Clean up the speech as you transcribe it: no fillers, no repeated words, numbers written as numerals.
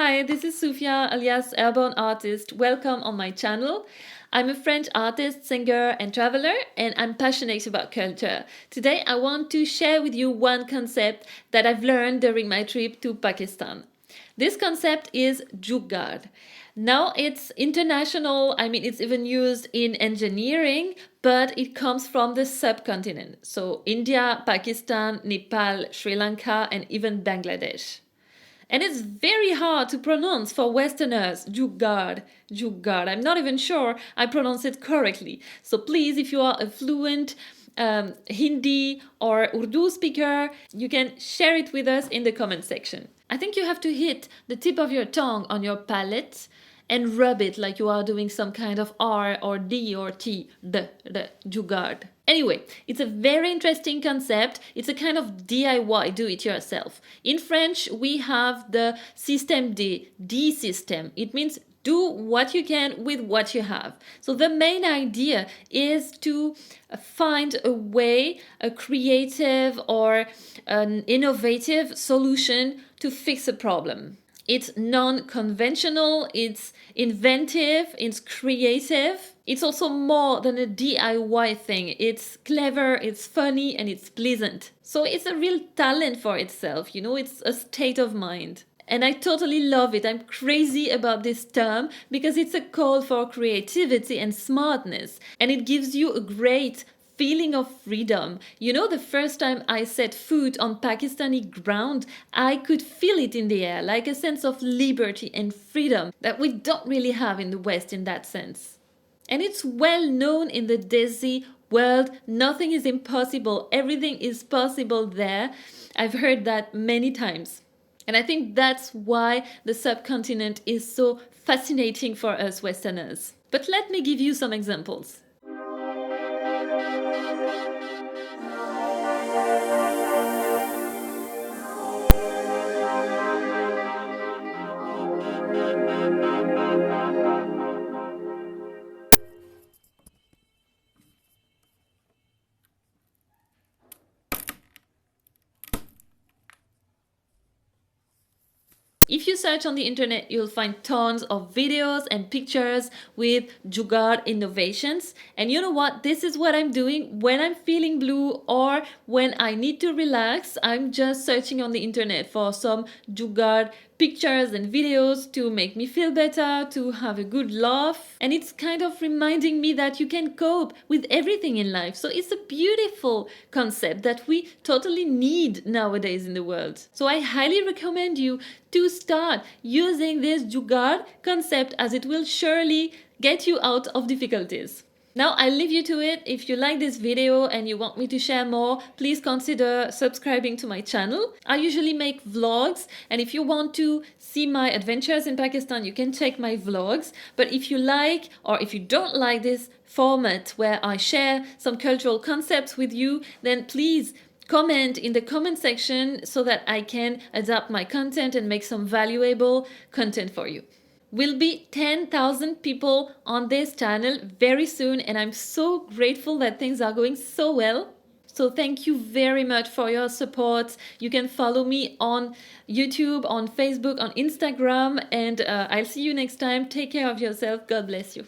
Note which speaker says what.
Speaker 1: Hi, this is Sufia alias Airborne Artist. Welcome on my channel. I'm a French artist, singer and traveler, and I'm passionate about culture. Today I want to share with you one concept that I've learned during my trip to Pakistan. This concept is Jugaar. Now it's international, it's even used in engineering, but it comes from the subcontinent. So India, Pakistan, Nepal, Sri Lanka, and even Bangladesh. And it's very hard to pronounce for Westerners, Jugaar. I'm not even sure I pronounce it correctly. So please, if you are a fluent Hindi or Urdu speaker, you can share it with us in the comment section. I think you have to hit the tip of your tongue on your palate and rub it like you are doing some kind of R or D or T, the Jugaar. Anyway, it's a very interesting concept. It's a kind of DIY, do it yourself. In French, we have the système D system. It means do what you can with what you have. So the main idea is to find a way, a creative or an innovative solution to fix a problem. It's non-conventional, it's inventive, it's creative. It's also more than a DIY thing. It's clever, it's funny, and it's pleasant. So it's a real talent for itself, it's a state of mind. And I totally love it. I'm crazy about this term because it's a call for creativity and smartness. And it gives you a great feeling of freedom. The first time I set foot on Pakistani ground, I could feel it in the air, like a sense of liberty and freedom that we don't really have in the West in that sense. And it's well known in the desi world, nothing is impossible, everything is possible there. I've heard that many times. And I think that's why the subcontinent is so fascinating for us Westerners. But let me give you some examples. If you search on the internet, you'll find tons of videos and pictures with Jugaar innovations. And you know what? This is what I'm doing when I'm feeling blue or when I need to relax. I'm just searching on the internet for some Jugaar pictures and videos to make me feel better, to have a good laugh. And it's kind of reminding me that you can cope with everything in life. So it's a beautiful concept that we totally need nowadays in the world. So I highly recommend you to start using this Jugaar concept, as it will surely get you out of difficulties. Now I'll leave you to it. If you like this video and you want me to share more, please consider subscribing to my channel. I usually make vlogs, and if you want to see my adventures in Pakistan, you can check my vlogs. But if you like or if you don't like this format where I share some cultural concepts with you, then please comment in the comment section so that I can adapt my content and make some valuable content for you. We'll be 10,000 people on this channel very soon, and I'm so grateful that things are going so well. So thank you very much for your support. You can follow me on YouTube, on Facebook, on Instagram, and I'll see you next time. Take care of yourself. God bless you.